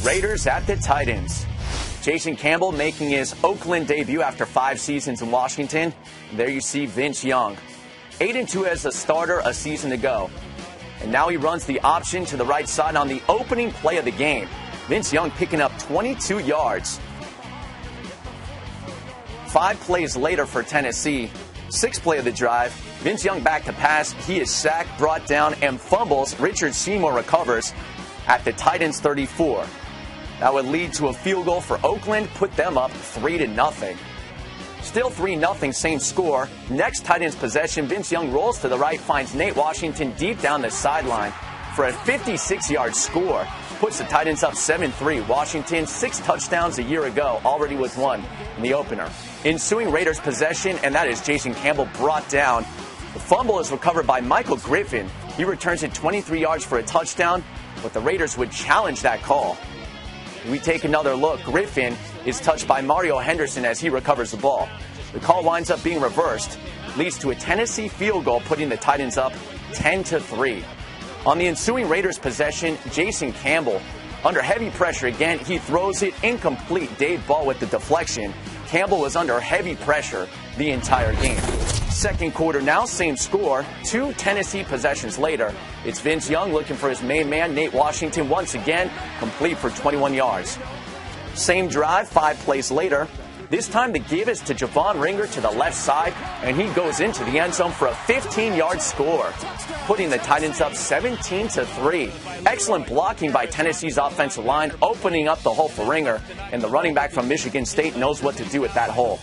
Raiders at the Titans. Jason Campbell making his Oakland debut after 5 seasons in Washington. There you see Vince Young. 8-2 as a starter a season ago. And now he runs the option to the right side on the opening play of the game. Vince Young picking up 22 yards. 5 plays later for Tennessee. 6th play of the drive. Vince Young back to pass. He is sacked, brought down, and fumbles. Richard Seymour recovers at the Titans' 34. That would lead to a field goal for Oakland, put them up 3-0. Still 3-0, same score. Next Titans possession, Vince Young rolls to the right, finds Nate Washington deep down the sideline for a 56-yard score. Puts the Titans up 7-3. Washington, 6 touchdowns a year ago, already with 1 in the opener. Ensuing Raiders possession, and that is Jason Campbell brought down. The fumble is recovered by Michael Griffin. He returns it 23 yards for a touchdown, but the Raiders would challenge that call. We take another look. Griffin is touched by Mario Henderson as he recovers the ball. The call winds up being reversed, leads to a Tennessee field goal, putting the Titans up 10-3. On the ensuing Raiders possession, Jason Campbell, under heavy pressure again, he throws it incomplete. Dave Ball with the deflection. Campbell was under heavy pressure the entire game. Second quarter now, same score. 2 Tennessee possessions later. It's Vince Young looking for his main man, Nate Washington, once again, complete for 21 yards. Same drive, 5 plays later. This time the give is to Javon Ringer to the left side, and he goes into the end zone for a 15-yard score, putting the Titans up 17-3. Excellent blocking by Tennessee's offensive line, opening up the hole for Ringer, and the running back from Michigan State knows what to do with that hole.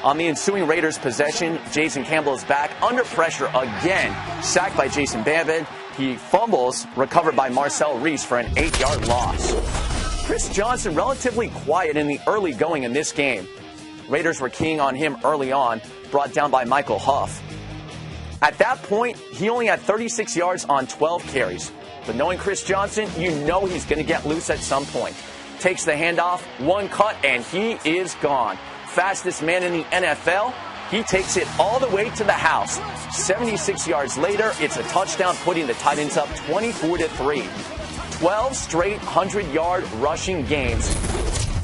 On the ensuing Raiders possession, Jason Campbell is back under pressure again, sacked by Jason Bambid. He fumbles, recovered by Marcel Reese for an 8-yard loss. Chris Johnson relatively quiet in the early going in this game. Raiders were keying on him early on, brought down by Michael Huff. At that point, he only had 36 yards on 12 carries. But knowing Chris Johnson, you know he's going to get loose at some point. Takes the handoff, 1 cut, and he is gone. Fastest man in the NFL. He takes it all the way to the house. 76 yards later, it's a touchdown, putting the Titans up 24-3. 12 straight 100-yard rushing games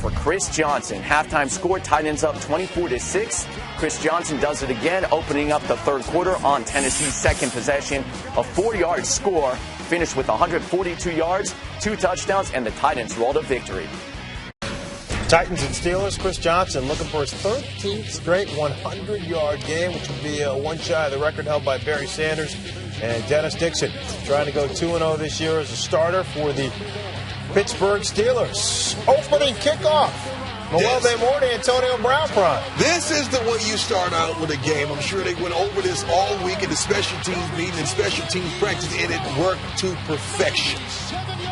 for Chris Johnson. Halftime score, Titans up 24-6. Chris Johnson does it again, opening up the third quarter on Tennessee's second possession. A 4-yard score, finished with 142 yards, 2 touchdowns, and the Titans roll to victory. Titans and Steelers, Chris Johnson looking for his 13th straight 100-yard game, which would be 1 shy of the record held by Barry Sanders. And Dennis Dixon trying to go 2-0 this year as a starter for the Pittsburgh Steelers. Opening kickoff. Malone Morty, Antonio Brown prime. This is the way you start out with a game. I'm sure they went over this all week in the special teams meeting and special teams practice, and it worked to perfection.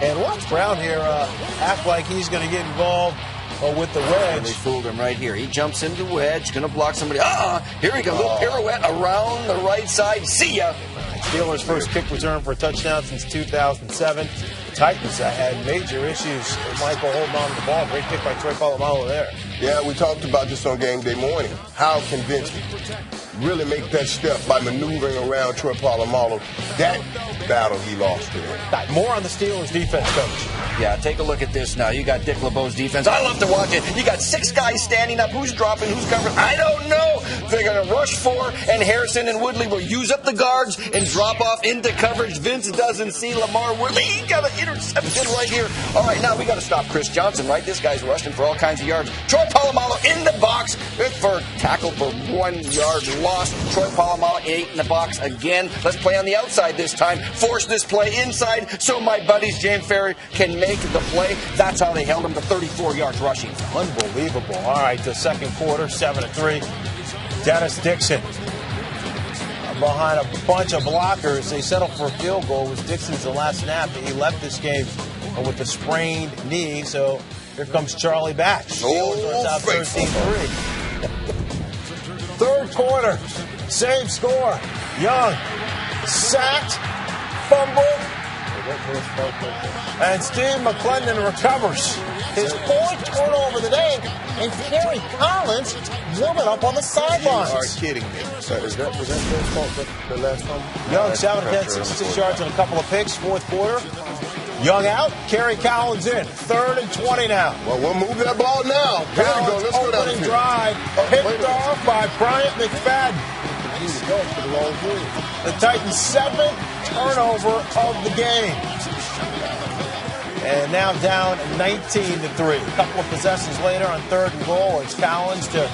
And watch Brown here act like he's going to get involved with the wedge. They fooled him right here. He jumps into the wedge, going to block somebody. Here he goes, little pirouette around the right side. See ya. Steelers' first kick return for a touchdown since 2007. The Titans had major issues. Michael holding on to the ball. Great kick by Troy Polamalu there. Yeah, we talked about this on game day morning. How can Vince really make that step by maneuvering around Troy Polamalu? That battle he lost today. More on the Steelers defense, coach. Yeah, take a look at this now. You got Dick LeBeau's defense. I love to watch it. You got 6 guys standing up. Who's dropping? Who's covering? I don't know. They're going to rush 4, and Harrison and Woodley will use up the guards and drop off into coverage. Vince doesn't see Lamar Woodley. He got an interception right here. All right, now we got to stop Chris Johnson, right? This guy's rushing for all kinds of yards. Troy Polamalu in the box for tackle for 1-yard loss. Troy Polamalu 8 in the box again. Let's play on the outside this time. Force this play inside so my buddies James Ferry can make the play. That's how they held him to 34 yards rushing. Unbelievable. All right, the second quarter, 7-3. Dennis Dixon behind a bunch of blockers. They settled for a field goal. It was Dixon's the last snap. He left this game with a sprained knee. So here comes Charlie Batch. Steelers are up 13-3. Third quarter, same score. Young sacked, fumbled, and Steve McClendon recovers. His 4th turnover of the day, and Kerry Collins warming up on the sidelines. You are kidding me. Was that the last one? Young, 7 of 10, 66 yards and a couple of picks, fourth quarter. Young out, Kerry Collins in. 3rd and 20 now. Well, we'll move that ball now. There we go. Collins Let's go down the opening field. drive, picked off by Bryant McFadden. He's going for the long three. The Titans' 7th turnover of the game. And now down 19-3. A couple of possessions later on 3rd and goal. It's Collins to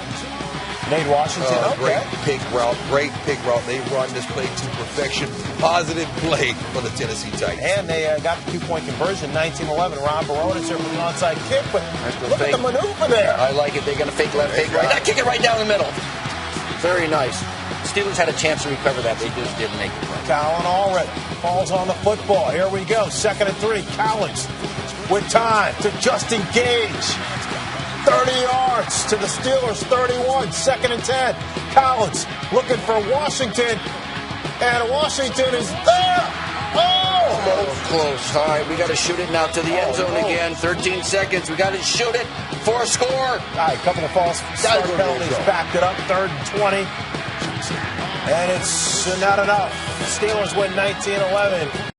Nate Washington. Great pick route. They run this play to perfection. Positive play for the Tennessee Titans. And they got the 2-point conversion, 19-11. Rob Baronis there with an onside kick, but look at the maneuver there. I like it. They're going to fake left, fake right. Now kick it right down the middle. Very nice. Steelers had a chance to recover that. They just didn't make it. Collins already falls on the football. Here we go. 2nd and 3. Collins with time to Justin Gage. 30 yards to the Steelers, 31. 2nd and 10. Collins looking for Washington. And Washington is there. Oh! Close. All right, we got to shoot it now to the end zone again. 13 seconds. We got to shoot it for a score. All right, a couple of false start penalties backed it up. 3rd and 20. And it's not enough. Steelers win 19-11.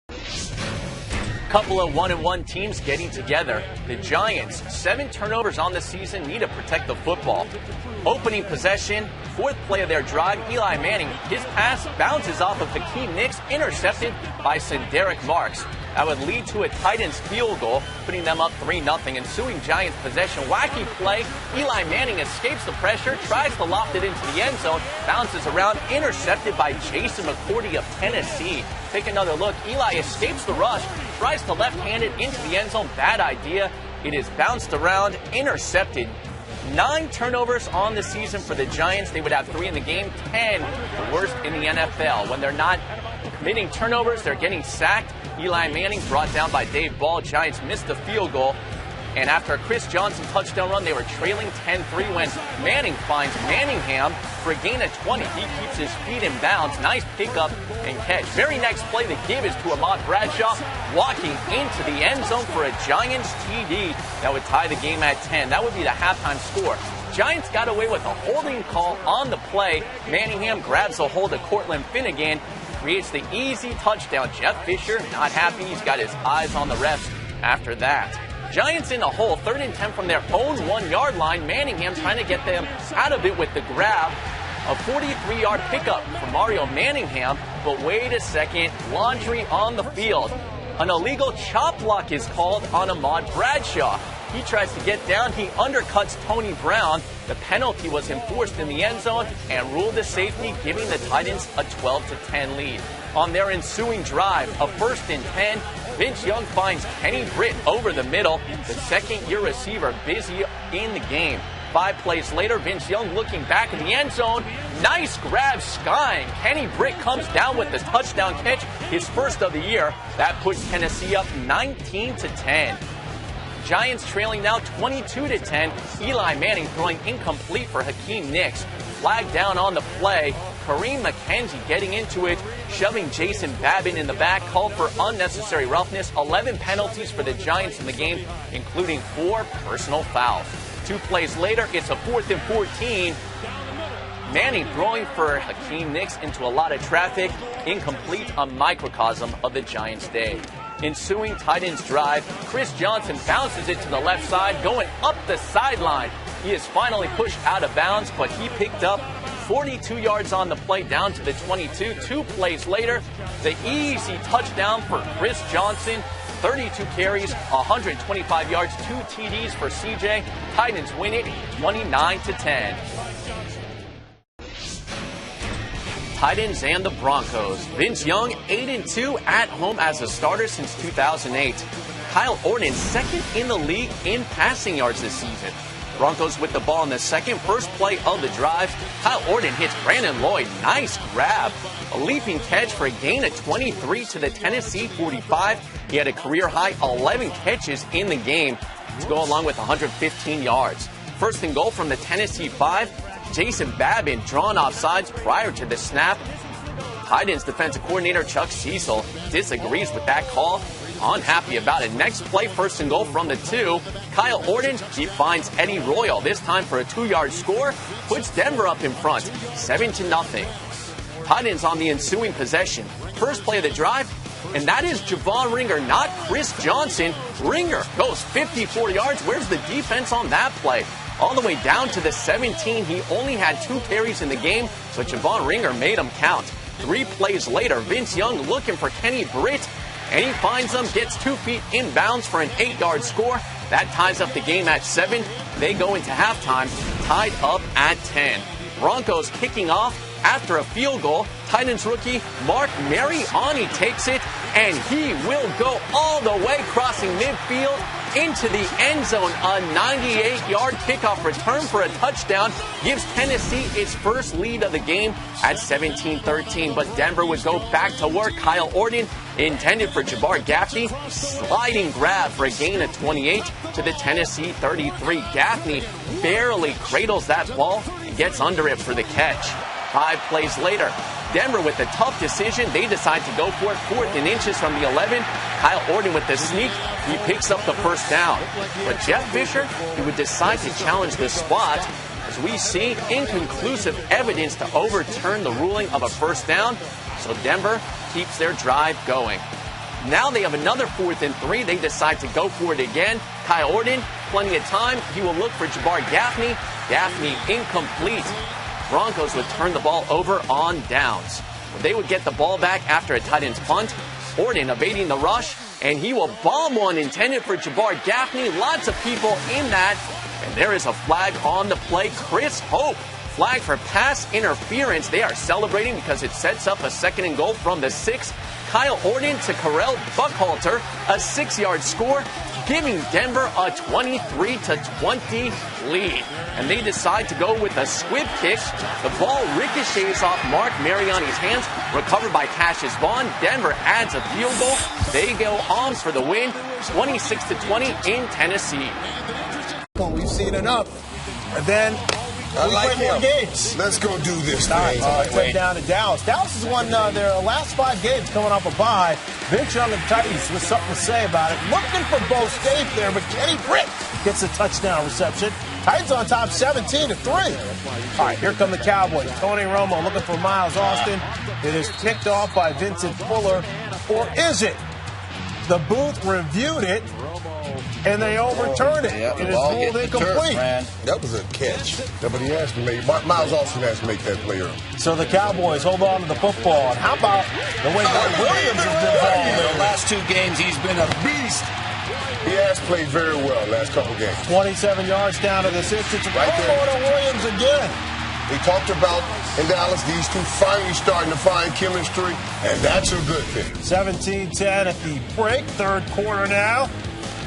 Couple of 1-1 teams getting together. The Giants, 7 turnovers on the season, need to protect the football. Opening possession, 4th play of their drive, Eli Manning. His pass bounces off of Hakeem Nicks, intercepted by Derek Marks. That would lead to a Titans field goal, putting them up 3-0. Ensuing Giants possession, wacky play. Eli Manning escapes the pressure, tries to loft it into the end zone, bounces around, intercepted by Jason McCourty of Tennessee. Take another look. Eli escapes the rush, tries to left-hand it into the end zone. Bad idea. It is bounced around, intercepted. 9 turnovers on the season for the Giants. They would have 3 in the game, 10 the worst in the NFL. When they're not committing turnovers, they're getting sacked. Eli Manning brought down by Dave Ball. Giants missed the field goal. And after a Chris Johnson touchdown run, they were trailing 10-3 when Manning finds Manningham for a gain of 20. He keeps his feet in bounds. Nice pickup and catch. Very next play, the give is to Ahmad Bradshaw, walking into the end zone for a Giants TD that would tie the game at 10. That would be the halftime score. Giants got away with a holding call on the play. Manningham grabs a hold of Cortland Finnegan, creates the easy touchdown. Jeff Fisher not happy. He's got his eyes on the refs after that. Giants in a hole, 3rd and 10 from their own 1-yard line. Manningham trying to get them out of it with the grab. A 43-yard pickup from Mario Manningham. But wait a second, laundry on the field. An illegal chop block is called on Ahmad Bradshaw. He tries to get down. He undercuts Tony Brown. The penalty was enforced in the end zone and ruled a safety, giving the Titans a 12-10 lead. On their ensuing drive, a 1st and 10, Vince Young finds Kenny Britt over the middle, the second-year receiver busy in the game. 5 plays later, Vince Young looking back in the end zone. Nice grab, skying. Kenny Britt comes down with the touchdown catch, his first of the year. That puts Tennessee up 19-10. Giants trailing now 22-10. Eli Manning throwing incomplete for Hakeem Nicks. Flag down on the play. Kareem McKenzie getting into it, shoving Jason Babin in the back, called for unnecessary roughness. 11 penalties for the Giants in the game, including 4 personal fouls. 2 plays later, it's a 4th and 14. Manning throwing for Hakeem Nicks into a lot of traffic. Incomplete, a microcosm of the Giants' day. Ensuing Titans drive, Chris Johnson bounces it to the left side, going up the sideline. He is finally pushed out of bounds, but he picked up 42 yards on the play down to the 22. 2 plays later, the easy touchdown for Chris Johnson. 32 carries, 125 yards, 2 TDs for CJ. Titans win it 29-10. Titans and the Broncos. Vince Young, 8-2 at home as a starter since 2008. Kyle Orton, 2nd in the league in passing yards this season. Broncos with the ball in the second. First play of the drive. Kyle Orton hits Brandon Lloyd. Nice grab. A leaping catch for a gain of 23 to the Tennessee 45. He had a career-high 11 catches in the game to go along with 115 yards. 1st and goal from the Tennessee 5. Jason Babin drawn off sides prior to the snap. Titans defensive coordinator Chuck Cecil disagrees with that call. Unhappy about it. Next play, 1st and goal from the 2. Kyle Orton, he finds Eddie Royal, this time for a 2-yard score. Puts Denver up in front, 7-0. Titans on the ensuing possession. First play of the drive, and that is Javon Ringer, not Chris Johnson. Ringer goes 54 yards. Where's the defense on that play? All the way down to the 17. He only had 2 carries in the game, but Javon Ringer made him count. 3 plays later, Vince Young looking for Kenny Britt, and he finds him, gets 2 feet inbounds for an 8-yard score. That ties up the game at 7. They go into halftime tied up at 10. Broncos kicking off after a field goal. Titans rookie Mark Mariani takes it, and he will go all the way crossing midfield into the end zone. A 98-yard kickoff return for a touchdown gives Tennessee its first lead of the game at 17-13. But Denver would go back to work. Kyle Orton intended for Jabbar Gaffney. Sliding grab for a gain of 28 to the Tennessee 33. Gaffney barely cradles that ball and gets under it for the catch. 5 plays later, Denver with the tough decision. They decide to go for it. 4th and inches from the 11. Kyle Orton with the sneak. He picks up the first down. But Jeff Fisher, he would decide to challenge the spot, as we see inconclusive evidence to overturn the ruling of a first down. So Denver keeps their drive going. Now they have another 4th and 3. They decide to go for it again. Kyle Orton, plenty of time. He will look for Jabbar Gaffney. Gaffney incomplete. Broncos would turn the ball over on downs. They would get the ball back after a tight end's punt. Orton evading the rush, and he will bomb one intended for Jabbar Gaffney. Lots of people in that, and there is a flag on the play. Chris Hope, flag for pass interference. They are celebrating because it sets up a 2nd and goal from the 6. Kyle Orton to Karel Buckhalter, a 6-yard score, giving Denver a 23-20 lead. And they decide to go with a squib kick. The ball ricochets off Mark Mariani's hands, recovered by Cassius Vaughn. Denver adds a field goal. They go on for the win, 26-20 in Tennessee. We've seen enough. And then we play more games. Let's go do this All thing. right, take down to Dallas. Dallas has won their last 5 games coming off a bye. Vince Young and Titans with something to say about it. Looking for Bo Scaife there, but Kenny Britt gets a touchdown reception. Titans on top 17-3. All right, here come the Cowboys. Tony Romo looking for Miles Austin. It is picked off by Vincent Fuller. Or is it? The booth reviewed it, and they overturned it. Yeah, it is ruled incomplete. That was a catch. Yeah, but he has to make, Miles Austin has to make that play early. So the Cowboys hold on to the football. And how about the way Mike Williams has been playing? The last 2 games, he's been a beast. He has played very well last couple games. 27 yards down to the 6. It's Right there. to Williams again. We talked about in Dallas, these two finally starting to find chemistry, and that's a good thing. 17-10 at the break. 3rd quarter now.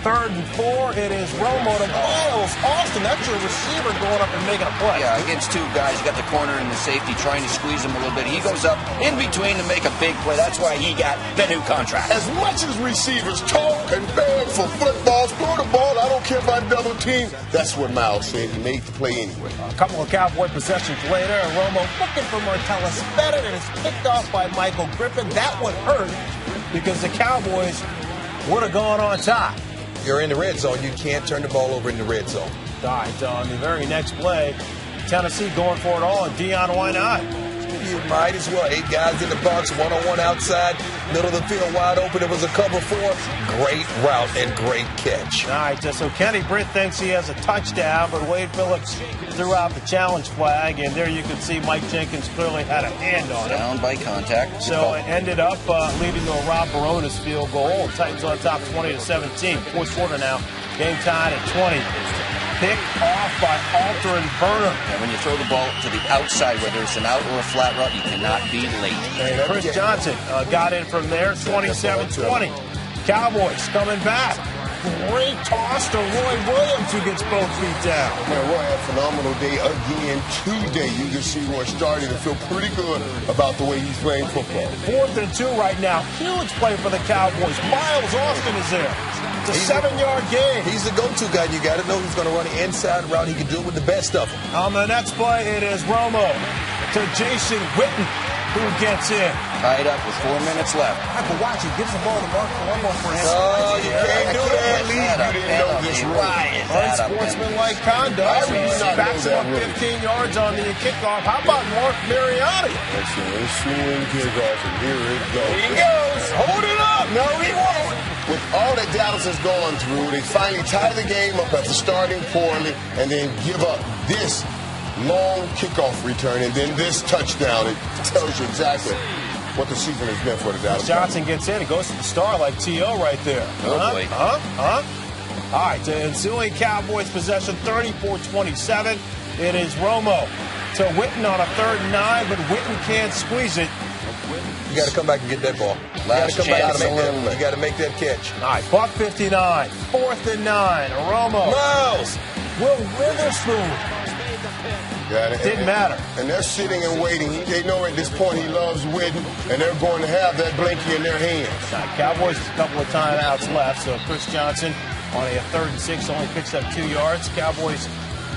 3rd and 4. It is Romo to Miles Austin. That's your receiver going up and making a play. Yeah, against 2 guys. You got the corner and the safety trying to squeeze him a little bit. He goes up in between to make a big play. That's why he got the new contract. As much as receivers talk and beg for footballs, throw the ball, I don't care if I double team. That's what Miles said. He made the play anyway. A couple of Cowboy possessions later, and Romo looking for Martellus Bennett, and it's picked off by Michael Griffin. That would hurt because the Cowboys would have gone on top. You're in the red zone. You can't turn the ball over in the red zone. All right, on the very next play, Tennessee going for it all, and Dion, why not? You might as well. 8 guys in the box, 1-on-1 outside, middle of the field wide open. It was a cover 4. Great route and great catch. All right, so Kenny Britt thinks he has a touchdown, but Wade Phillips threw out the challenge flag, and there you can see Mike Jenkins clearly had a hand on it. Down by contact. So it ended up leading to a Rob Baronis field goal. Titans on top 20-17. 4th quarter now. Game tied at 20. Picked off by Alter and Burnham. And when you throw the ball to the outside, whether it's an out or a flat route, you cannot be late. And Chris Johnson got in from there, 27-20. Cowboys coming back. Great toss to Roy Williams, who gets both feet down. Man, Roy had a phenomenal day again today. You can see Roy starting to feel pretty good about the way he's playing football. 4th and 2 right now. Huge play for the Cowboys. Miles Austin is there. It's a 7-yard gain. He's the go-to guy. You got to know he's going to run the inside route. He can do it with the best of them. On the next play, it is Romo to Jason Witten, who gets in. Tied up with 4 minutes left. But watch, he gives the ball to Mark Colombo for his. Oh, you can't do that. You didn't know this rule. Unsportsmanlike conduct. He's backs up 15 yards on the kickoff. How about Mark Mariani? Excellent swing kickoff, and here it goes. He goes. hold it up. No, he won't. With all that Dallas has gone through, they finally tie the game up after starting poorly and then give up this long kickoff return and then this touchdown. It tells you exactly what the season has been for the Dallas. Johnson gets in. It goes to the star like T.O. right there. All right, the ensuing Cowboys possession, 34-27. It is Romo to Witten on a 3rd and 9, but Witten can't squeeze it. You got to come back and get that ball. You got to make that catch. All right, buck 59, 4th and 9. Romo. Miles. Will Witherspoon. Didn't matter. And they're sitting and waiting. They know at this point he loves Witten, and they're going to have that blankie in their hands. Cowboys a couple of timeouts left, so Chris Johnson on a 3rd and 6 only picks up 2 yards. Cowboys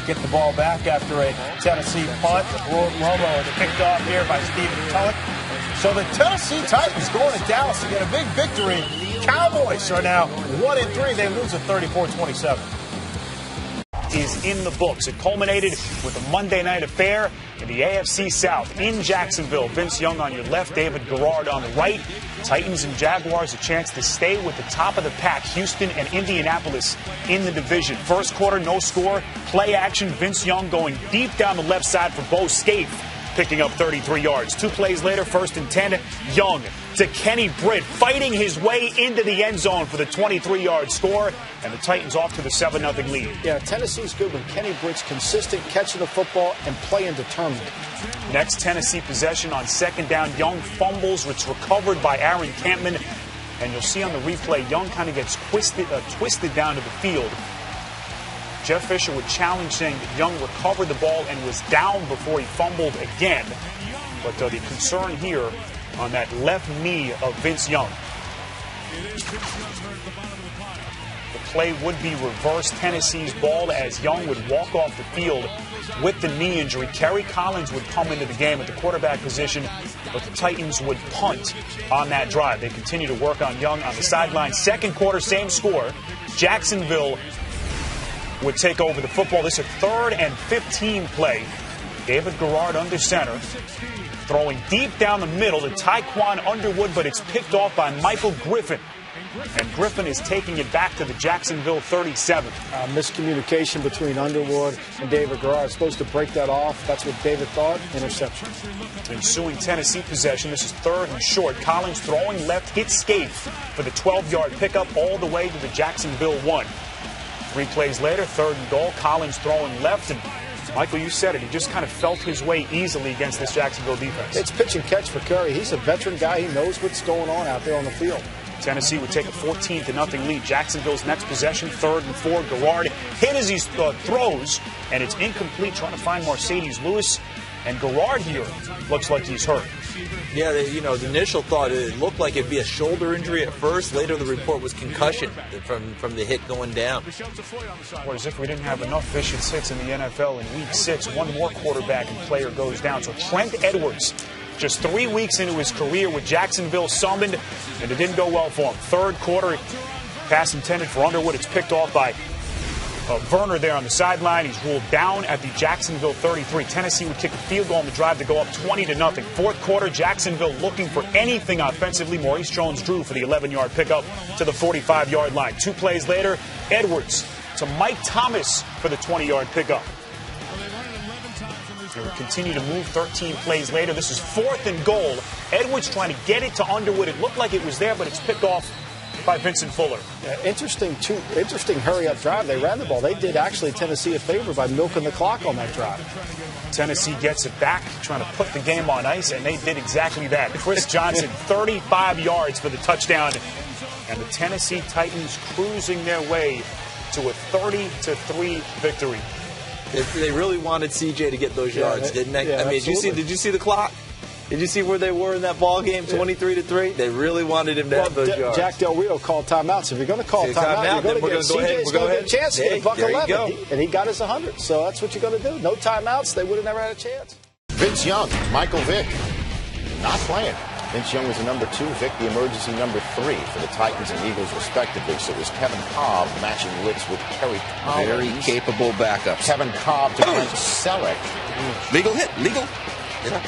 get the ball back after a Tennessee punt. Romo is picked off here by Stephen Tulloch. So the Tennessee Titans going to Dallas to get a big victory. Cowboys are now 1-3. They lose at 34-27. Is in the books. It culminated with a Monday night affair in the AFC South in Jacksonville. Vince Young on your left, David Garrard on the right. Titans and Jaguars a chance to stay with the top of the pack. Houston and Indianapolis in the division. First quarter, no score. Play action. Vince Young going deep down the left side for Bo Scaife, picking up 33 yards. 2 plays later, 1st and 10. Young to Kenny Britt, fighting his way into the end zone for the 23-yard score, and the Titans off to the 7-0 lead. Yeah, Tennessee's good when Kenny Britt's consistent catching the football and playing determined. Next Tennessee possession on 2nd down. Young fumbles. It's recovered by Aaron Campman, and you'll see on the replay, Young kind of gets twisted down to the field. Jeff Fisher would challenge, saying that Young recovered the ball and was down before he fumbled again. But the concern here on that left knee of Vince Young. The play would be reversed Tennessee's ball as Young would walk off the field with the knee injury. Kerry Collins would come into the game at the quarterback position, but the Titans would punt on that drive. They continue to work on Young on the sideline. 2nd quarter, same score. Jacksonville would take over the football. This is a 3rd and 15 play. David Garrard under center, throwing deep down the middle to Tyquan Underwood, but it's picked off by Michael Griffin. And Griffin is taking it back to the Jacksonville 37. Miscommunication between Underwood and David Garrard. Supposed to break that off. That's what David thought. Interception. Ensuing Tennessee possession. This is 3rd and short. Collins throwing left, hits Scaife for the 12-yard pickup all the way to the Jacksonville 1. 3 plays later, 3rd and goal. Collins throwing left, and Michael, you said it. He just kind of felt his way easily against this Jacksonville defense. It's pitch and catch for Curry. He's a veteran guy. He knows what's going on out there on the field. Tennessee would take a 14-0 lead. Jacksonville's next possession, 3rd and 4. Garrard hit as he throws, and it's incomplete, trying to find Mercedes Lewis. And Garrard here looks like he's hurt. Yeah, the initial thought, it looked like it'd be a shoulder injury at first. Later, the report was concussion from the hit going down. Or as if we didn't have enough vicious hits in the NFL in Week 6. One more quarterback and player goes down. So Trent Edwards, just 3 weeks into his career with Jacksonville, summoned, and it didn't go well for him. 3rd quarter, pass intended for Underwood. It's picked off by Verner there on the sideline. He's ruled down at the Jacksonville 33. Tennessee would kick a field goal on the drive to go up 20-0. 4th quarter, Jacksonville looking for anything offensively. Maurice Jones-Drew for the 11-yard pickup to the 45-yard line. 2 plays later, Edwards to Mike Thomas for the 20-yard pickup. They would continue to move 13 plays later. This is 4th and goal. Edwards trying to get it to Underwood. It looked like it was there, but it's picked off by Vincent Fuller. Interesting hurry-up drive. They ran the ball. They did actually Tennessee a favor by milking the clock on that drive. Tennessee gets it back, trying to put the game on ice, and they did exactly that. Chris Johnson, 35 yards for the touchdown, and the Tennessee Titans cruising their way to a 30-3 victory. They really wanted CJ to get those yards, didn't they? Yeah, I mean, did you see the clock? Did you see where they were in that ball game, 23-3? They really wanted him to have those yards. Jack Del Rio called timeouts. If you're going to call timeout, you're going to get CJ's going to get a chance to get $111, and he got his 100. So that's what you're going to do. No timeouts. They would have never had a chance. Vince Young, Michael Vick, not playing. Vince Young was the number 2, Vick the emergency number 3 for the Titans and Eagles respectively. So it was Kevin Cobb matching wits with Kerry Collins. Very capable backups. Kevin Cobb to Clint Selleck. Legal hit, legal.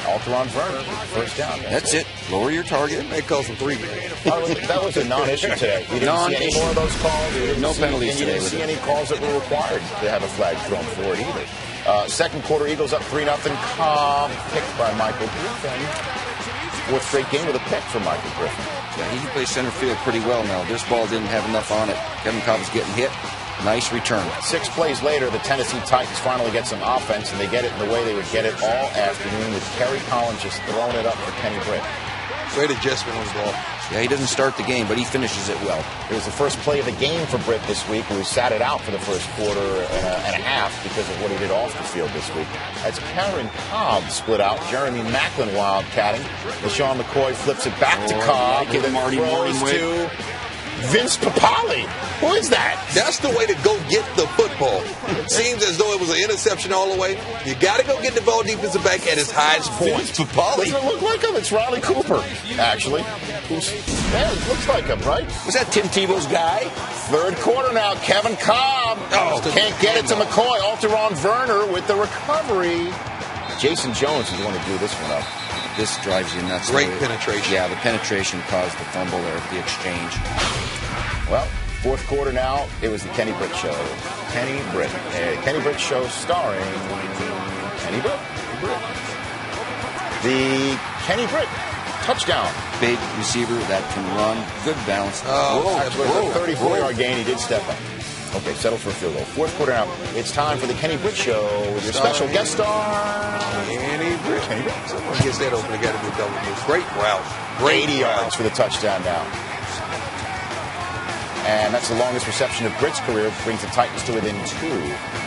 Alteron Verner, first down. That's it. Lower your target. They call some 3. That was a non-issue today. We didn't see any more of those calls. No penalties today. You didn't see any calls that were required to have a flag thrown for it either. Second quarter, Eagles up 3-0. Cobb picked by Michael Griffin. Fourth straight game with a pick for Michael Griffin. Yeah, he can play center field pretty well now. This ball didn't have enough on it. Kevin Cobb was getting hit. Nice return. 6 plays later, the Tennessee Titans finally get some offense, and they get it in the way they would get it all afternoon with Kerry Collins just throwing it up for Kenny Britt. Great adjustment on the ball. Yeah, he doesn't start the game, but he finishes it well. It was the first play of the game for Britt this week, who sat it out for the first quarter and a half because of what he did off the field this week. As Karen Cobb split out, Jeremy Macklin wildcatting. LaShawn McCoy flips it back to Cobb. Give him Marty to Vince Papale. Who is that? That's the way to go get the football. It seems as though it was an interception all the way. You got to go get the ball defensive back at his highest point. Vince Papale. Doesn't it look like him? It's Riley Cooper, actually. Yeah, it looks like him, right? Was that Tim Tebow's guy? Third quarter now. Kevin Cobb can't get it to McCoy. Alteron Verner with the recovery. Jason Jones is going to do this one up. This drives you nuts. Great penetration. Yeah, the penetration caused the fumble there, the exchange. Well, fourth quarter now, it was the Kenny Britt Show. Kenny Britt. Kenny Britt Show starring Kenny Britt. The Kenny Britt touchdown. Big receiver that can run. Good balance. That was a 34-yard gain. He did step up. Okay, settle for a field goal. Fourth quarter now. It's time for the Kenny Britt Show with your special guest star, Kenny Britt. Someone gets that open. They got to be double moves. Great route. 80 yards for the touchdown now. And that's the longest reception of Britt's career. Brings the Titans to within 2.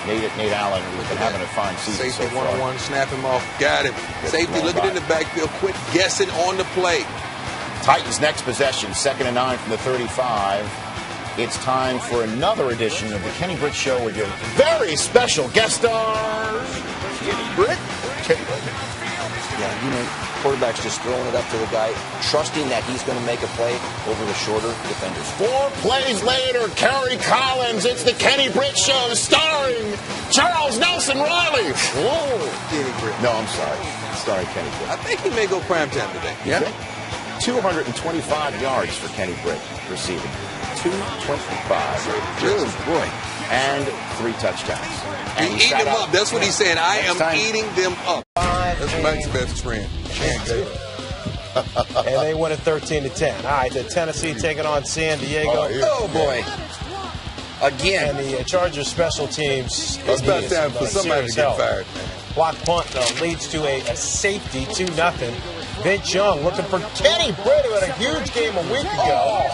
Nate Allen, who's been having a fine season Safety so far. 1-on-1, snap him off. Got him. Safety looking in the backfield. Quit guessing on the play. Titans' next possession, 2nd and 9 from the 35. It's time for another edition of the Kenny Britt Show with your very special guest star, Kenny Britt. Yeah, you know, quarterback's just throwing it up to the guy, trusting that he's going to make a play over the shorter defenders. 4 plays later, Kerry Collins. It's the Kenny Britt Show starring Charles Nelson Riley. Whoa. Kenny Britt. No, I'm sorry. Sorry, Kenny Britt. I think he may go prime time today. Yeah. 225 yards for Kenny Britt receiving. 225. Good boy. And 3 touchdowns. And He eat them up. That's what he's saying. I am eating them up. That's Mike's best friend. And they win it 13-10. All right, the Tennessee taking on San Diego. Oh, boy. Again. And the Chargers special teams. It's about time for somebody to get fired. Block punt leads to a safety, 2-0. Vince Young looking for Kenny Britt, who had a huge game a week ago.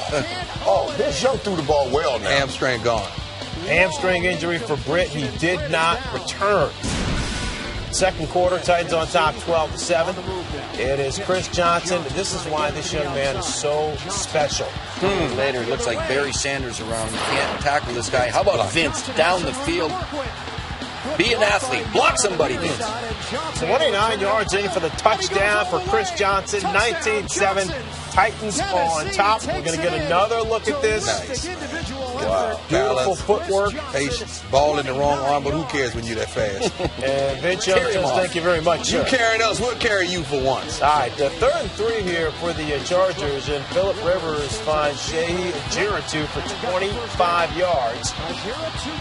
Vince Young threw the ball well now. Hamstring gone. Hamstring injury for Britt. He did not return. Second quarter, Titans on top 12-7. It is Chris Johnson. This is why this young man is so special. Later, it looks like Barry Sanders around. You can't tackle this guy. How about Vince down the field? Be an athlete. Block somebody, Vince. 29 yards in for the touchdown for Chris Johnson. 19-7. Titans on top. We're going to get another look at this. Nice. Wow. Beautiful footwork. Patience. Ball in the wrong arm, but who cares when you're that fast? And Vince Young says, thank you very much. You carrying us, we'll carry you for once. All right, the 3rd and 3 here for the Chargers, and Phillip Rivers finds Shehi Jiratu for 25 yards.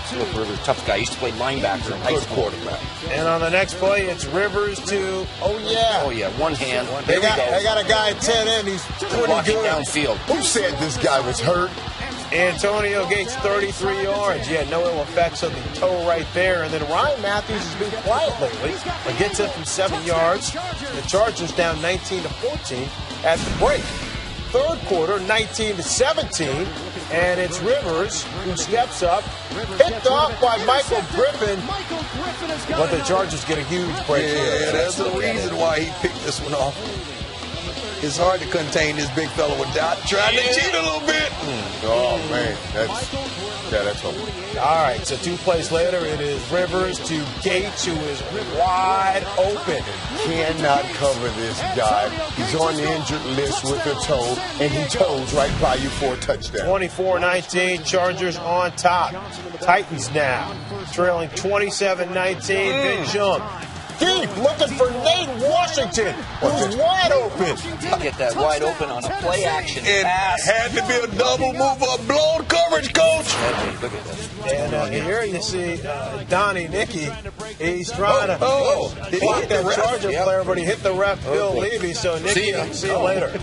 Phillip Rivers, tough guy. He used to play linebacker. Good quarterback. And on the next play, it's Rivers to, Oh, yeah, one hand. They got a guy at 10 end. He's pretty Blocking good. downfield. Who said this guy was hurt? Antonio Gates, 33 yards. Yeah, no ill effects of the toe right there. And then Ryan Matthews has been quiet lately, but gets it from 7 yards. The Chargers down 19-14 at the break. Third quarter, 19-17, and it's Rivers who steps up, picked off by Michael Griffin, but the Chargers get a huge break. Yeah, that's the reason why he picked this one off. It's hard to contain this big fella without trying to cheat a little bit. Oh, man. That's hope. All right, so 2 plays later, it is Rivers to Gates, who is wide open. Cannot cover this guy. He's on the injured list with a toe, and he toes right by you for a touchdown. 24-19, Chargers on top. Titans now trailing 27-19. Vince Young deep, looking for Nate Washington, who's wide open. Get that wide open on a play action It pass. had to be a double move up, blown coverage, coach. Look at that. And here you see Donnie Nicky. He's trying to he hit that Charger player, but he hit the ref, Bill Levy. So Nicky, see you later.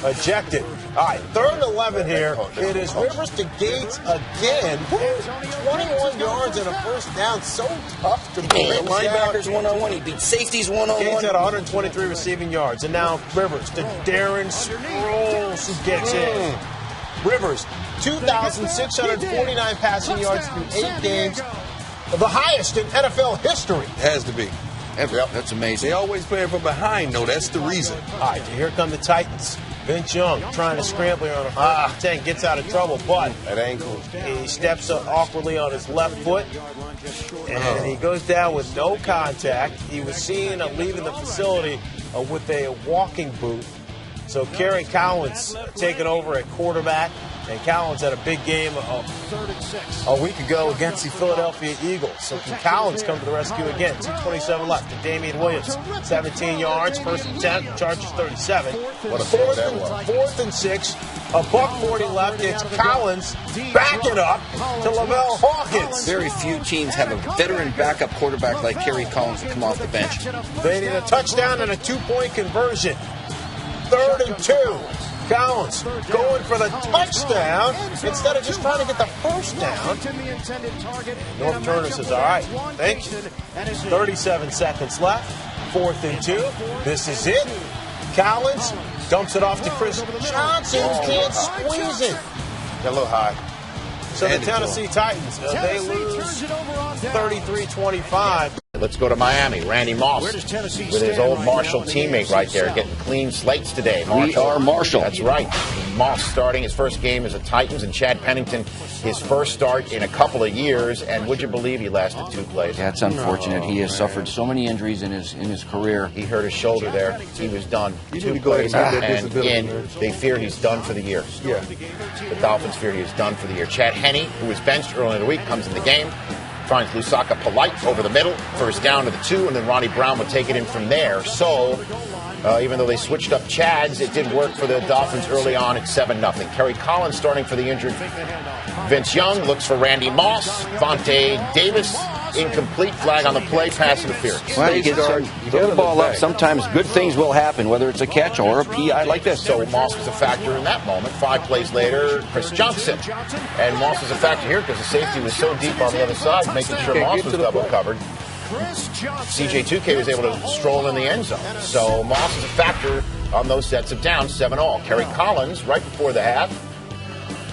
Ejected. All right, 3rd and 11 here. It is Rivers to Gates again. 21 yards and a first down. So tough to beat. Linebackers one-on-one. He beat safeties one-on-one. Gates had 123 receiving yards. And now Rivers to Darren Sproles, who gets in. Rivers, 2,649 passing yards through 8 games. The highest in NFL history. Has to be. Yep, that's amazing. They always playing from behind, though. That's the reason. All right, here come the Titans. Vince Young trying to scramble here on a 1st and 10, gets out of trouble, but That ankle. he steps up awkwardly on his left foot, and he goes down with no contact. He was seen leaving the facility with a walking boot. So Kerry Collins taking over at quarterback, and Collins had a big game a week ago against the Philadelphia Eagles. So can Collins come to the rescue again? 2:27 left to Damian Williams, 17 yards, 1st and 10, Chargers 37. What a throw that was. 4th and 6, a $140 left. It's Collins backing up to Lavelle Hawkins. Very few teams have a veteran backup quarterback like Kerry Collins to come off the bench. They need a touchdown and a 2-point conversion. 3rd and 2. Collins going for the touchdown instead of just trying to get the first down. North Turner says, all right, thank you. 37 seconds left. 4th and 2. This is it. Collins dumps it off to Chris Johnson, who can't squeeze it. Got a little high. So the Tennessee Titans, they lose 33-25. Let's go to Miami. Randy Moss with his old Marshall teammate right there, getting clean slates today. We are Marshall. That's right. Moss starting his first game as a Titans, and Chad Pennington his first start in a couple of years. And would you believe he lasted 2 plays? That's unfortunate. He has suffered so many injuries in his career. He hurt his shoulder there. He was done. You 2 need to go ahead plays and get that and disability, in. man. They fear he's done for the year. Yeah. The Dolphins fear he is done for the year. Chad Henne, who was benched early in the week, comes in the game. Finds Lusaka Polite over the middle. First down to the 2, and then Ronnie Brown would take it in from there. So, even though they switched up Chads, it did work for the Dolphins early on at 7-0. Kerry Collins starting for the injured Vince Young. Looks for Randy Moss. Vontae Davis. Incomplete. Flag on the play. Pass interference. Well, you get throw the ball up. Sometimes good things will happen, whether it's a catch or a PI like this. So Moss was a factor in that moment. 5 plays later, Chris Johnson. And Moss was a factor here because the safety was so deep on the other side, making sure Moss was double covered. CJ2K was able to stroll in the end zone. So Moss is a factor on those sets of downs, 7-all. Kerry Collins, right before the half,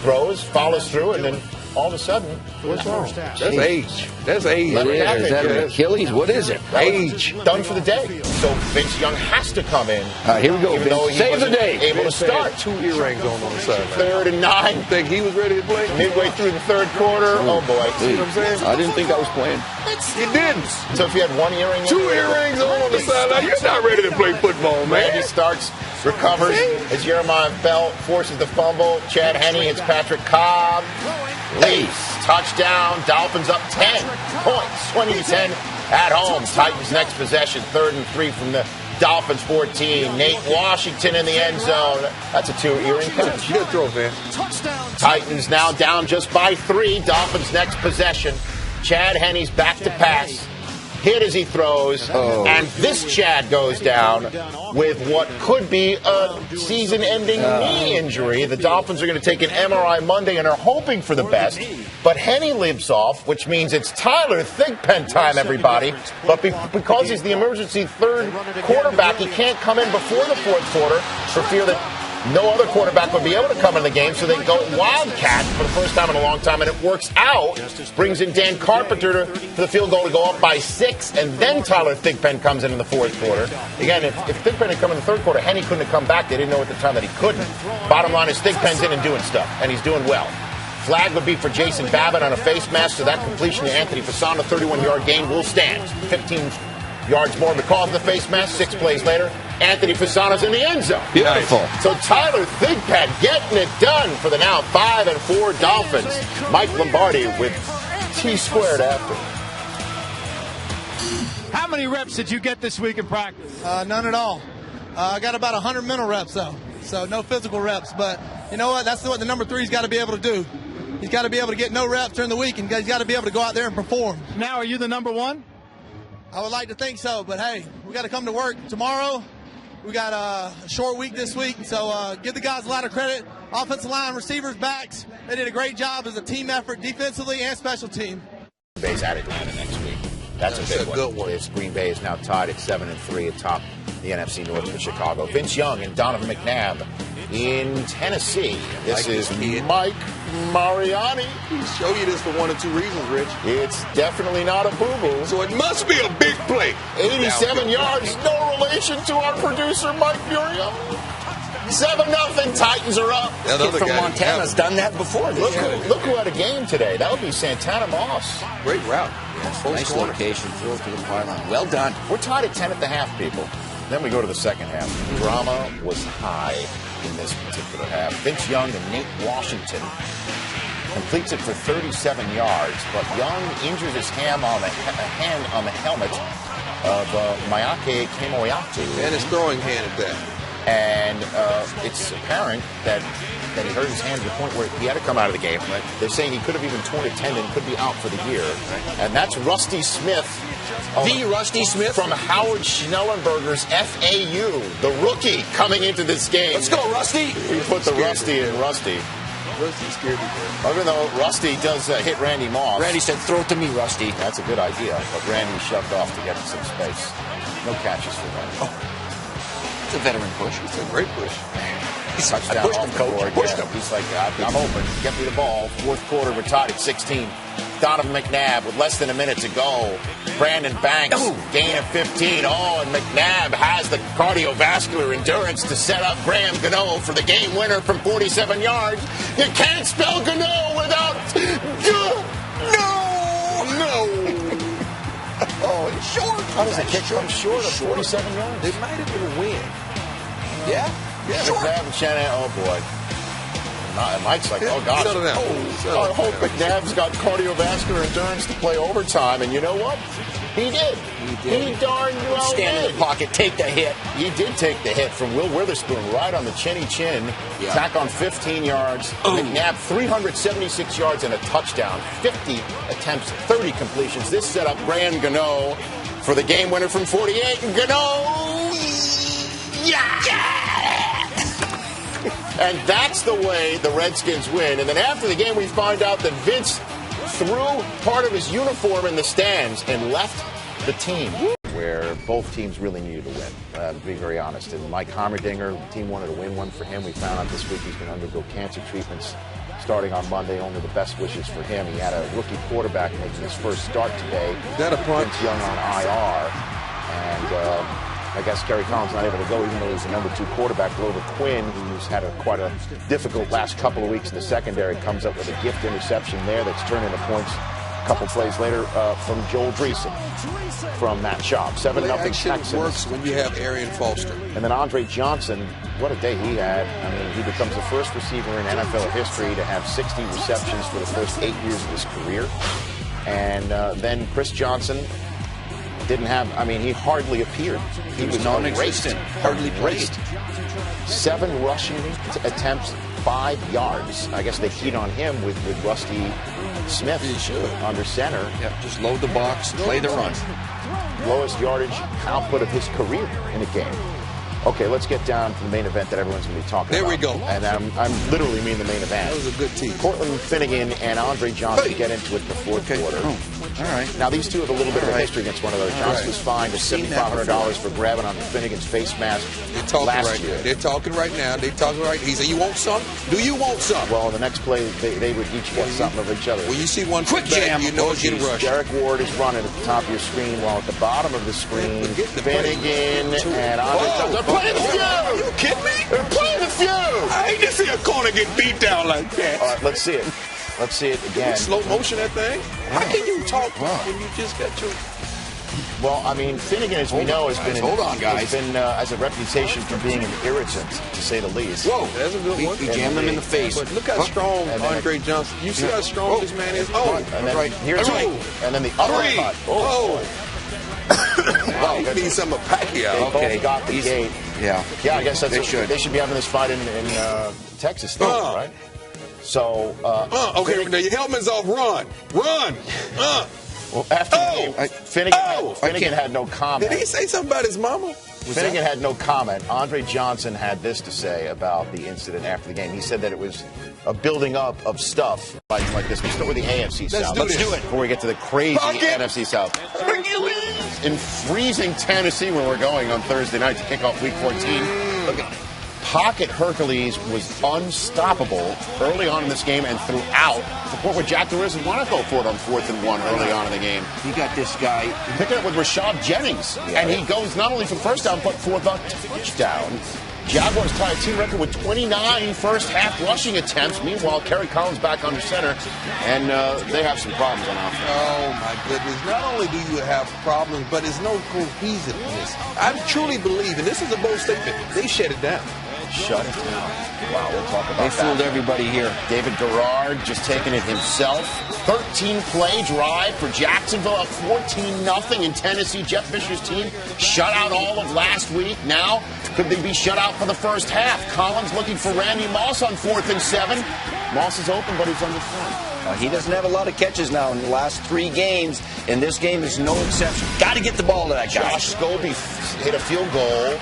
throws, follows through, and then all of a sudden, what's wrong? That's age. That's age. Is that an Achilles? What is it? Age. Done for the day. So Vince Young has to come in. Here we go. Even though he Save the wasn't day. able to start. 2 earrings on the side. 3rd and 9. You think he was ready to play? Midway through the 3rd quarter. Oh, boy. See what I'm saying? I didn't think I was playing. You didn't. So if you had 1 earring, 2 earrings on the sideline, you're not ready to play football, man. Randy starts, recovers as Jeremiah Bell forces the fumble. Chad Henne hits Patrick Cobb. Leaves. Touchdown. Dolphins up 10 points. 20-10 at home. Titans next possession. 3rd and 3 from the Dolphins 14. Nate Washington in the end zone. That's a 2 earring catch. Good throw, man. Titans now down just by 3. Dolphins next possession. Chad Henne's back to pass. Hit as he throws. And this Chad goes down with what could be a season-ending knee injury. The Dolphins are going to take an MRI Monday and are hoping for the best. But Henne lives off, which means it's Tyler Thigpen time, everybody. But because he's the emergency 3rd quarterback, he can't come in before the 4th quarter for fear that no other quarterback would be able to come in the game, so they go Wildcat for the first time in a long time, and it works out. Brings in Dan Carpenter for the field goal to go up by 6, and then Tyler Thigpen comes in the 4th quarter. Again, if Thigpen had come in the 3rd quarter, Henne couldn't have come back. They didn't know at the time that he couldn't. Bottom line is Thigpen's in and doing stuff, and he's doing well. Flag would be for Jason Babbitt on a face mask, so that completion to Anthony Fasano, 31-yard gain, will stand. 15 yards more because of the face mask. 6 plays later, Anthony Fasano's in the end zone. Beautiful. So Tyler Thigpen getting it done for the now 5-4 Dolphins. Mike Lombardi with T-squared after. How many reps did you get this week in practice? None at all. I got about 100 mental reps, though. So no physical reps. But you know what? That's what the number 3's got to be able to do. He's got to be able to get no reps during the week, and he's got to be able to go out there and perform. Now, are you the number 1? I would like to think so, but hey, we got to come to work tomorrow. We got a short week this week, so give the guys a lot of credit. Offensive line, receivers, backs, they did a great job as a team effort defensively and special team. Green Bay's at Atlanta next week. That's a good one. Green Bay is now tied at 7-3 atop the NFC North with Chicago. Vince Young and Donovan McNabb in Tennessee. This is Mike Mariani. He'll show you this for one or two reasons, Rich. It's definitely not a boo-boo. So it must be a big play. 87 yards, no relation to our producer, Mike Furio. 7-0, Titans are up. That kid from Montana's done that before. Look who had a game today. That would be Santana Moss. Great route. Nice location, throw to the pylon. Well done. We're tied at 10 at the half, people. Then we go to the second half. Drama was high in this particular half. Vince Young and Nate Washington completes it for 37 yards, but Young injures his hand on the helmet of Mayake Kemoyatu. And his throwing hand at that. And it's apparent that he hurt his hand to the point where he had to come out of the game. Right. They're saying he could have even torn a tendon, could be out for the year. Right. And that's Rusty Smith. The Rusty Smith? From Howard Schnellenberger's FAU, the rookie coming into this game. Let's go, Rusty. We put the Rusty in Rusty. Rusty scared me. Even though Rusty does hit Randy Moss. Randy said, throw it to me, Rusty. That's a good idea. But Randy shoved off to get some space. No catches for Randy. Oh. It's a veteran push. It's a great push. Touchdown off the board. He's like, I'm open. Get me the ball. Fourth quarter, we're tied at 16. Donovan McNabb with less than a minute to go. Brandon Banks, gain of 15. Oh, and McNabb has the cardiovascular endurance to set up Graham Gano for the game winner from 47 yards. You can't spell Gano without Oh, it's short. How does a kick come short of 47 yards? It might have been a win. Yeah. McNabb and Shannon, oh boy. Mike's like, oh gosh. I hope McNabb's got cardiovascular endurance to play overtime. And you know what? He did. He darn well did. Stand in the pocket, take the hit. He did take the hit from Will Witherspoon right on the chinny chin. Yeah. Tack on 15 yards. McNabb 376 yards and a touchdown. 50 attempts, 30 completions. This set up Graham Gano for the game winner from 48. And Gano, yeah! And that's the way the Redskins win. And then after the game, we find out that Vince threw part of his uniform in the stands and left the team, where both teams really needed to win, to be very honest. And Mike Heimerdinger, the team wanted to win one for him. We found out this week he's going to undergo cancer treatments starting on Monday. Only the best wishes for him. He had a rookie quarterback making his first start today. That a punt? Vince Young on IR. And I guess Kerry Collins not able to go, even though he's the number 2 quarterback. Glover Quinn, who's had quite a difficult last couple of weeks in the secondary, comes up with a gift interception there that's turned into points a couple plays later from Joel Dreesen from Matt Schaub. 7-0 Texans. Works when you have Arian Foster. And then Andre Johnson, what a day he had. I mean, he becomes the first receiver in NFL history to have 60 receptions for the first 8 years of his career. And then Chris Johnson didn't have, I mean, he hardly appeared. He was non-existent. Hardly played. 7 rushing attempts, 5 yards. I guess they keyed on him with Rusty Smith under center. Yeah, just load the box, play the run. Lowest yardage output of his career in a game. Okay, let's get down to the main event that everyone's going to be talking about. There we go. And I'm literally mean the main event. That was a good team. Cortland Finnegan and Andre Johnson get into it in the fourth quarter. All right. Now, these two have a little bit of a history against one another. Johnson was fined $7,500 for grabbing on Finnegan's face mask last year. They're talking right now. He said, you want some? Do you want some? Well, the next play, they would each get something of each other. When you see one quick jam, you know it's getting rushed. Derek Ward is running at the top of your screen, while at the bottom of the screen, Finnegan and Andre Johnson are playing the feud. Are you kidding me? They're playing the feud. I hate to see a corner get beat down like that. All right, let's see it. Let's see it again. Slow motion, that thing. How can you talk when you just got your... Well, I mean, Finnegan, as we know, has been has a reputation for being an irritant, to say the least. Whoa, that's a good one. He jammed him in the face. But look how strong Andre Johnson. You see how strong this man is? And then here's and then the other cut. Wow, he needs some of Pacquiao. Okay, got the gate. Yeah, I guess they should. They should be having this fight in Texas, still, right? So, okay, now your helmet's off. Run. Well, after the game, Finnegan had no comment. Did he say something about his mama? Finnegan had no comment. Andre Johnson had this to say about the incident after the game. He said that it was a building up of stuff like this. We start with the AFC South. Let's do it before we get to the crazy NFC South. In freezing Tennessee, where we're going on Thursday night to kick off Week 14. Look at Pocket Hercules was unstoppable early on in this game and throughout. The point where Jack DeRiz didn't want to go for it on 4th and 1 early on in the game. He got this guy. Picking up with Rashad Jennings. And he goes not only for the first down, but for the touchdown. Jaguars tie a team record with 29 first-half rushing attempts. Meanwhile, Kerry Collins back under center, and they have some problems on offense. Oh, my goodness. Not only do you have problems, but there's no cohesiveness. I truly believe, and this is a bold statement, they shut it down. Shut it down. Wow, we'll talk about that. They fooled everybody here. David Garrard just taking it himself. 13-play drive for Jacksonville, up 14-0 in Tennessee. Jeff Fisher's team shut out all of last week. Now, could they be shut out for the first half? Collins looking for Randy Moss on 4th and 7. Moss is open, but he's underthrown. He doesn't have a lot of catches now in the last 3 games, and this game is no exception. Got to get the ball to that guy. Josh Scobie hit a field goal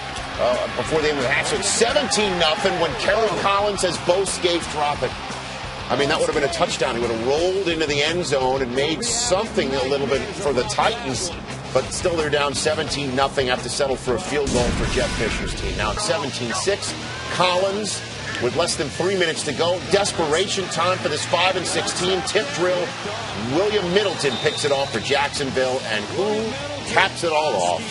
before the end of the half. So it's 17-0 when Kerry Collins has Bo Scaife drop it. I mean, that would have been a touchdown. He would have rolled into the end zone and made something a little bit for the Titans. But still, they're down 17-0. Have to settle for a field goal for Jeff Fisher's team. Now it's 17-6. Collins with less than 3 minutes to go. Desperation time for this 5-6 team. Tip drill. William Middleton picks it off for Jacksonville. And who caps it all off?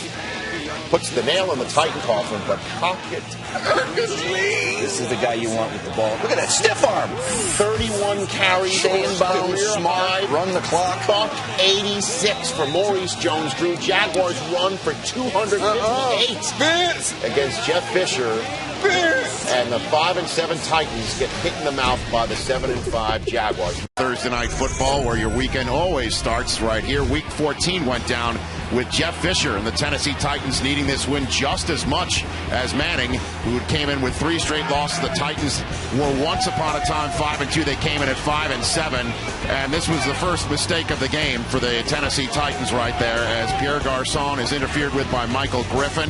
Puts the nail in the Titan coffin, but Pocket Hercules. This is the guy you want with the ball. Look at that stiff arm. 31 carries. Inbound, smart, run the clock. Buck 86 for Maurice Jones-Drew. Jaguars run for 258 against Jeff Fisher. And the 5-7 Titans get hit in the mouth by the 7-5 Jaguars. Thursday night football, where your weekend always starts right here. Week 14 went down with Jeff Fisher and the Tennessee Titans needing this win just as much as Manning, who came in with 3 straight losses. The Titans were once upon a time 5-2. They came in at 5-7, and this was the first mistake of the game for the Tennessee Titans right there, as Pierre Garçon is interfered with by Michael Griffin.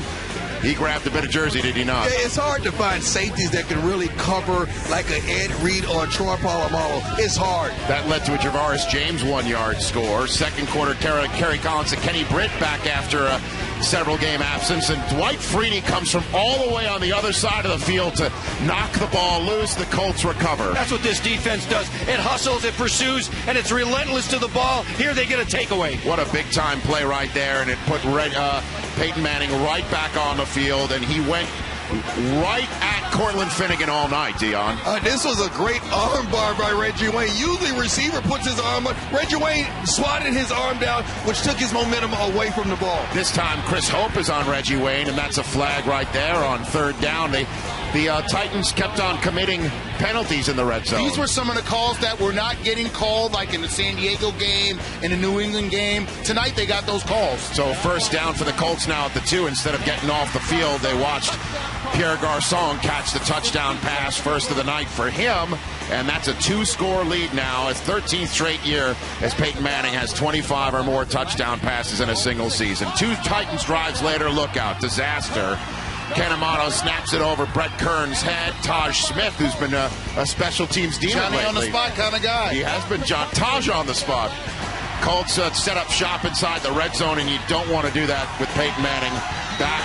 He grabbed a bit of jersey, did he not? Yeah, it's hard to find safeties that can really cover like an Ed Reed or Troy Polamalu. It's hard. That led to a Javaris James 1-yard score. Second quarter, Kerry Collins and Kenny Britt back after a several game absence. And Dwight Freeney comes from all the way on the other side of the field to knock the ball loose. The Colts recover. That's what this defense does. It hustles, it pursues, and it's relentless to the ball. Here they get a takeaway. What a big-time play right there, and it put Peyton Manning right back on the field, and he went right at Cortland Finnegan all night, Dion. This was a great arm bar by Reggie Wayne. Usually receiver puts his arm up. Reggie Wayne swatted his arm down, which took his momentum away from the ball. This time, Chris Hope is on Reggie Wayne, and that's a flag right there on 3rd down. The Titans kept on committing penalties in the red zone. These were some of the calls that were not getting called, like in the San Diego game, in the New England game. Tonight, they got those calls. So 1st down for the Colts now at the 2. Instead of getting off the field, they watched Pierre Garçon catch the touchdown pass, first of the night for him, and that's a 2-score lead now. It's 13th straight year as Peyton Manning has 25 or more touchdown passes in a single season. 2 Titans drives later, look out, disaster. Ken Amato snaps it over Brett Kern's head. Taj Smith, who's been a special teams demon Johnny lately. on the spot kind of guy. He has been Taj on the spot. Colts set up shop inside the red zone, and you don't want to do that with Peyton Manning back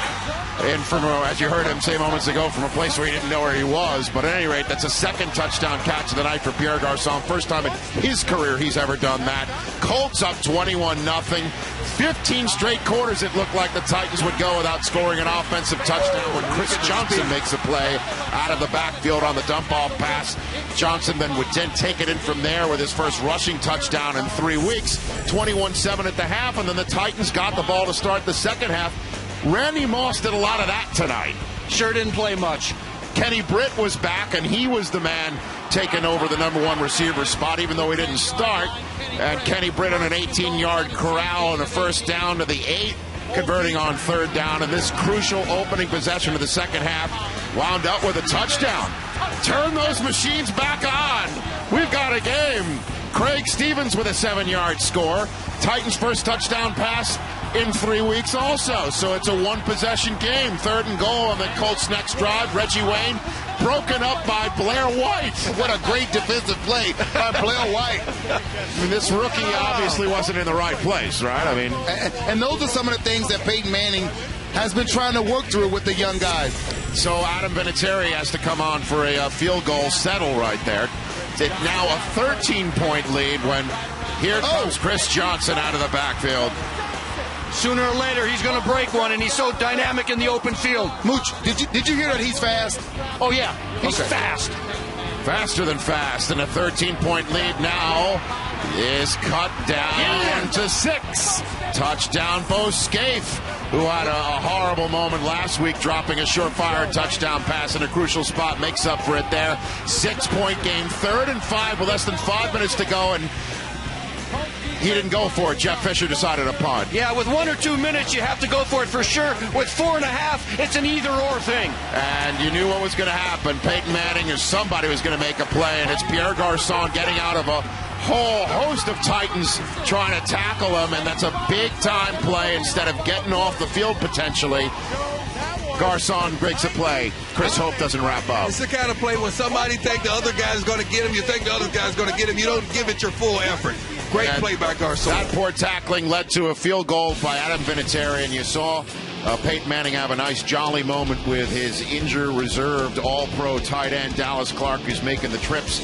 in from, as you heard him say moments ago, from a place where he didn't know where he was. But at any rate, that's a 2nd touchdown catch of the night for Pierre Garçon. First time in his career he's ever done that. Colts up 21-0. 15 straight quarters it looked like the Titans would go without scoring an offensive touchdown when Chris Johnson makes a play out of the backfield on the dump-off pass. Johnson then would take it in from there with his first rushing touchdown in 3 weeks. 21-7 at the half, and then the Titans got the ball to start the second half. Randy Moss did a lot of that tonight. Sure didn't play much. Kenny Britt was back, and he was the man taking over the number 1 receiver spot, even though he didn't start. And Kenny Britt on an 18-yard corral and a first down to the 8, converting on 3rd down. And this crucial opening possession of the second half wound up with a touchdown. Turn those machines back on. We've got a game. Craig Stevens with a 7-yard score. Titans' first touchdown pass in 3 weeks also. So it's a 1-possession game. 3rd and goal on the Colts' next drive. Reggie Wayne broken up by Blair White. What a great defensive play by Blair White. I mean, this rookie obviously wasn't in the right place, right? I mean, and those are some of the things that Peyton Manning has been trying to work through with the young guys. So Adam Vinatieri has to come on for a field goal settle right there. It's now a 13-point lead when here comes Chris Johnson out of the backfield. Sooner or later, he's going to break one, and he's so dynamic in the open field. Mooch, did you hear that he's fast? Oh, yeah. He's fast. Faster than fast, and a 13-point lead now is cut down to 6. Touchdown, Bo Scaife, who had a horrible moment last week, dropping a surefire touchdown pass in a crucial spot, makes up for it there. 6-point game, 3rd and 5 with less than 5 minutes to go, and he didn't go for it. Jeff Fisher decided to punt. Yeah, with 1 or 2 minutes, you have to go for it for sure. With 4.5, it's an either-or thing. And you knew what was going to happen. Peyton Manning or somebody was going to make a play, and it's Pierre Garçon getting out of a whole host of Titans trying to tackle him, and that's a big-time play instead of getting off the field potentially. Garçon breaks a play. Chris Hope doesn't wrap up. It's the kind of play when somebody think the other guy's going to get him, you think the other guy's going to get him, you don't give it your full effort. Great play by Garçon. That poor tackling led to a field goal by Adam Vinatieri, and you saw Peyton Manning have a nice jolly moment with his injury-reserved all-pro tight end Dallas Clark, who's making the trips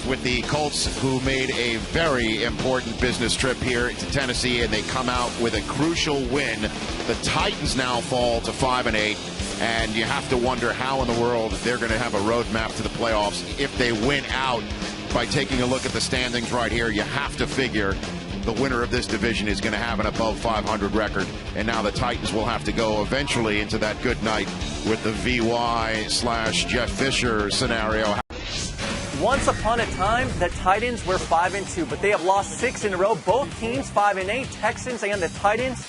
with the Colts, who made a very important business trip here to Tennessee, and they come out with a crucial win. The Titans now fall to 5-8, and you have to wonder how in the world they're going to have a roadmap to the playoffs if they win out. By taking a look at the standings right here, you have to figure the winner of this division is going to have an above 500 record, and now the Titans will have to go eventually into that good night with the VY/Jeff Fisher scenario. Once upon a time, the Titans were 5-2, but they have lost 6 in a row. Both teams 5-8, Texans and the Titans.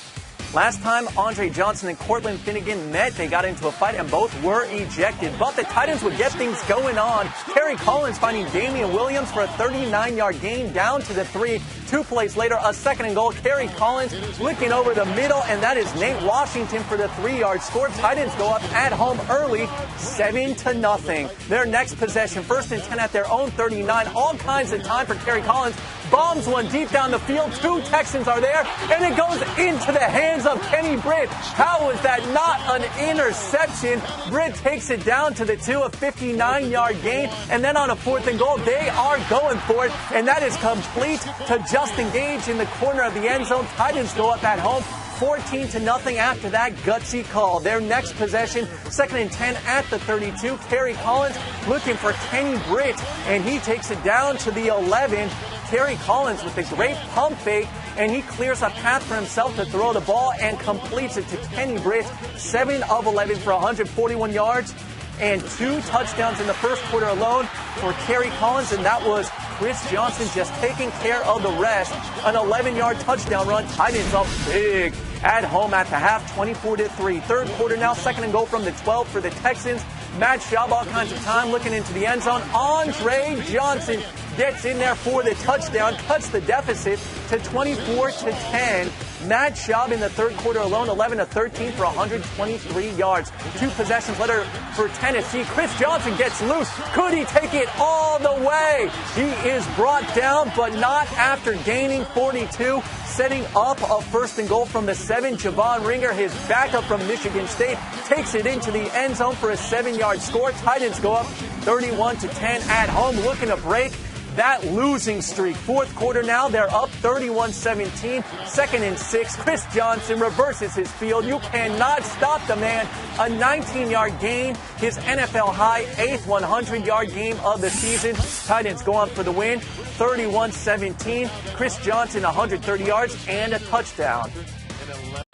Last time Andre Johnson and Cortland Finnegan met, they got into a fight and both were ejected. But the Titans would get things going on. Kerry Collins finding Damian Williams for a 39-yard gain down to the 3. 2 plays later, a 2nd and goal. Kerry Collins looking over the middle, and that is Nate Washington for the 3-yard score. Titans go up at home early, 7-0. Their next possession, 1st and 10 at their own 39. All kinds of time for Kerry Collins. Bombs one deep down the field. 2 Texans are there, and it goes into the hands of Kenny Britt. How is that not an interception? Britt takes it down to the 2, a 59-yard gain, and then on a 4th and goal, they are going for it, and that is complete to Justin Gage in the corner of the end zone. Titans go up at home, 14-0 after that gutsy call. Their next possession, 2nd and 10 at the 32. Kerry Collins looking for Kenny Britt, and he takes it down to the 11. Kerry Collins with a great pump fake, and he clears a path for himself to throw the ball and completes it to Kenny Britt. 7 of 11 for 141 yards and 2 touchdowns in the first quarter alone for Kerry Collins, and that was Chris Johnson just taking care of the rest. An 11-yard touchdown run. Titans up big at home at the half, 24-3. 3rd quarter now, 2nd and goal from the 12 for the Texans. Matt Schaub, all kinds of time looking into the end zone. Andre Johnson gets in there for the touchdown, cuts the deficit to 24-10. Matt Schaub in the 3rd quarter alone, 11-13 for 123 yards. 2 possessions later for Tennessee. Chris Johnson gets loose. Could he take it all the way? He is brought down, but not after gaining 42. Setting up a 1st and goal from the 7. Javon Ringer, his backup from Michigan State, takes it into the end zone for a 7-yard score. Titans go up 31-10 at home, looking to break that losing streak. 4th quarter now, they're up 31-17. 2nd and 6. Chris Johnson reverses his field. You cannot stop the man. A 19-yard gain, his NFL high 8th 100-yard game of the season. Titans go on for the win, 31-17. Chris Johnson 130 yards and a touchdown.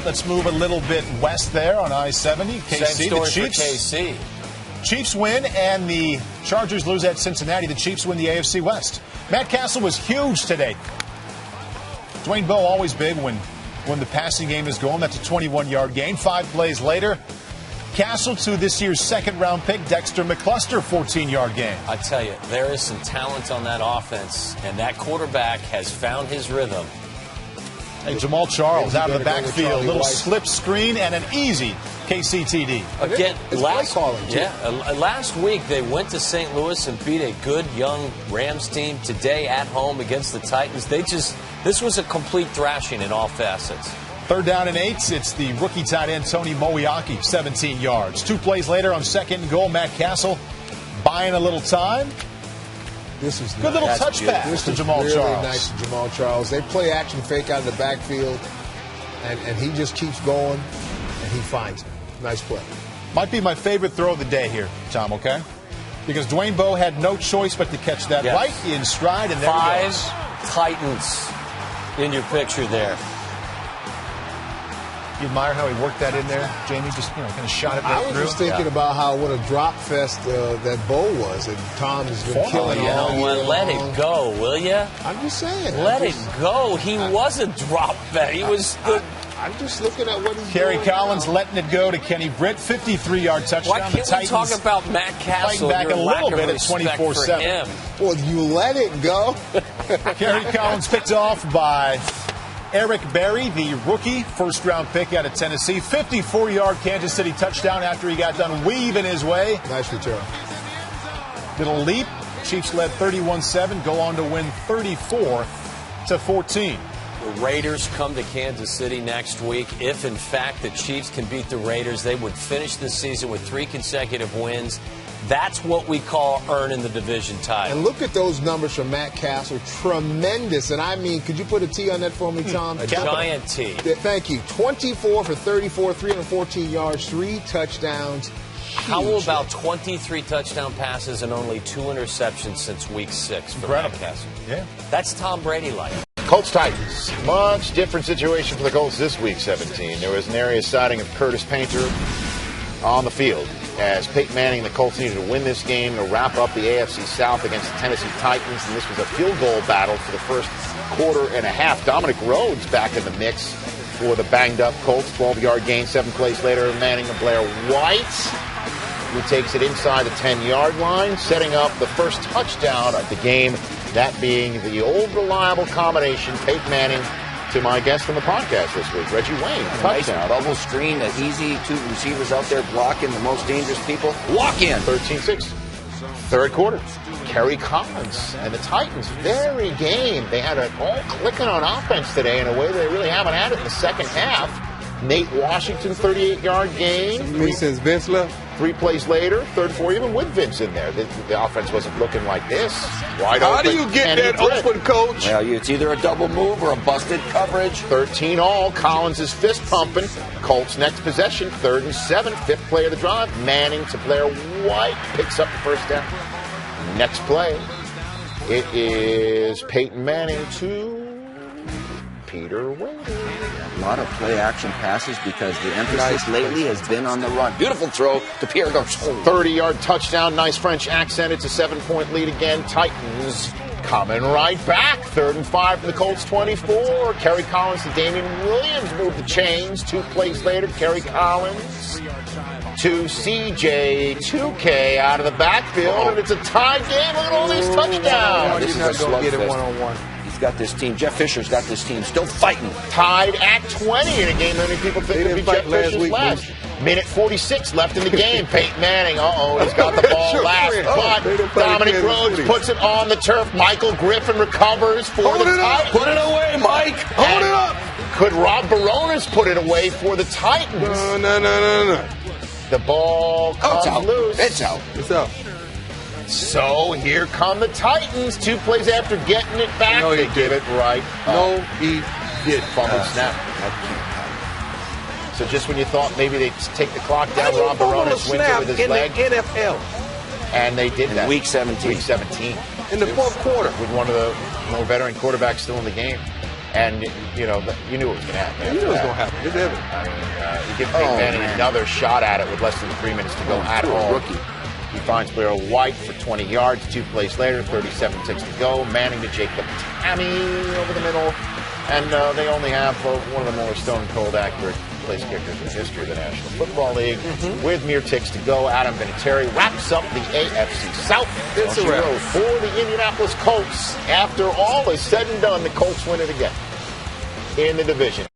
Let's move a little bit west there on I-70. KC, Same story the Chiefs. for KC. Chiefs win, and the Chargers lose at Cincinnati. The Chiefs win the AFC West. Matt Castle was huge today. Dwayne Bowe always big when the passing game is going. That's a 21-yard gain. 5 plays later, Castle to this year's second-round pick, Dexter McCluster, 14-yard gain. I tell you, there is some talent on that offense, and that quarterback has found his rhythm. Hey, Jamal Charles out of the backfield, little slip screen and an easy KCTD. Again, last last week they went to St. Louis and beat a good young Rams team. Today at home against the Titans, this was a complete thrashing in all facets. 3rd down and 8. It's the rookie tight end Tony Moeaki, 17 yards. 2 plays later on 2nd and goal, Matt Castle buying a little time. This is good little touch pass to Jamal really Charles. Nice to Jamal Charles. They play action fake out of the backfield, and he just keeps going, and he finds it. Nice play. Might be my favorite throw of the day here, Tom, okay? Because Dwayne Bowe had no choice but to catch that right in stride, and there he goes. 5 Titans in your picture there. You admire how he worked that in there, Jamie? Just, kind of shot it right through. I was just thinking about what a drop fest that Bowe was, and Tom has been killing it all year long. Let it go, will you? I'm just saying. Let it go. He was a drop fest. He was the... I'm just looking at what he's Kerry doing Collins now. letting it go to Kenny Britt, 53-yard touchdown. Why can't we talk about Matt Castle back and a your little lack bit of at respect 24-7. for him? Well, you let it go. Kerry Collins picked off by Eric Berry, the rookie, first-round pick out of Tennessee. 54-yard Kansas City touchdown after he got done weaving his way. Nice return. Little leap. Chiefs led 31-7, go on to win 34-14. The Raiders come to Kansas City next week. If, in fact, the Chiefs can beat the Raiders, they would finish the season with 3 consecutive wins. That's what we call earning the division title. And look at those numbers from Matt Castle. Tremendous. And I mean, could you put a T on that for me, Tom? A giant T. Thank you. 24 for 34, 314 yards, 3 touchdowns. How about 23 touchdown passes and only 2 interceptions since week 6 for Matt Castle? Yeah. That's Tom Brady-like. Colts Titans. Much different situation for the Colts this week 17. There was an area sighting of Curtis Painter on the field as Peyton Manning and the Colts needed to win this game to wrap up the AFC South against the Tennessee Titans, and this was a field goal battle for the first quarter and a half. Dominic Rhodes back in the mix for the banged-up Colts. 12-yard gain, 7 plays later. Manning to Blair White, who takes it inside the 10-yard line, setting up the first touchdown of the game. That being the old reliable combination, Peyton Manning to my guest on the podcast this week, Reggie Wayne. Nice bubble screen, easy, 2 receivers out there blocking the most dangerous people. Walk in. 13-6. Third quarter. Kerry Collins and the Titans, very game. They had it all clicking on offense today in a way they really haven't had it in the second half. Nate Washington, 38-yard gain. Me since Vince left. 3 plays later, third four, even with Vince in there. The offense wasn't looking like this. Wide How open. do you get Kenny that Britt. open, coach? Well, it's either a double move or a busted coverage. 13 all. Collins is fist pumping. Colts next possession, 3rd and 7. 5th play of the drive. Manning to Blair White. Picks up the first down. Next play. It is Peyton Manning to Peter Wayne. A lot of play-action passes because the emphasis lately has been on the run. Beautiful throw to Pierre Garçon. 30-yard touchdown. Nice French accent. It's a 7-point lead again. Titans coming right back. 3rd and 5 from the Colts 24. Kerry Collins to Damian Williams moved the chains. 2 plays later, Kerry Collins to CJ 2K out of the backfield. And it's a tied game. Look at all these touchdowns. This is a slugfest. Got this team. Jeff Fisher's got this team still fighting. Tied at 20 in a game many people think would be Jeff Fisher's last. Minute 46 left in the game. Peyton Manning, he's got the ball last. But Dominic Rhodes puts it on the turf. Michael Griffin recovers for the Titans. Put it away, Mike. Hold it up. Could Rob Barones put it away for the Titans? No. The ball comes loose. It's out. It's out. So here come the Titans. 2 plays after getting it back, they get it right. No, he did. Fumbled snap. So just when you thought maybe they'd take the clock down, Rob Barones wins it with his leg. In the NFL. And they did that. Week 17. Week 17. In the fourth quarter. With one of the more veteran quarterbacks still in the game. And, you knew it was going to happen. You knew it was going to happen. It's evident. I mean, you give Peyton Manning another shot at it with less than 3 minutes to go at all. Rookie. finds Blair White for 20 yards. 2 plays later, 37 ticks to go. Manning to Jacob Tammy over the middle. And they only have one of the more stone-cold accurate place kickers in the history of the National Football League. With mere ticks to go, Adam Vinatieri wraps up the AFC South. It's a wrap. For the Indianapolis Colts. After all is said and done, the Colts win it again in the division.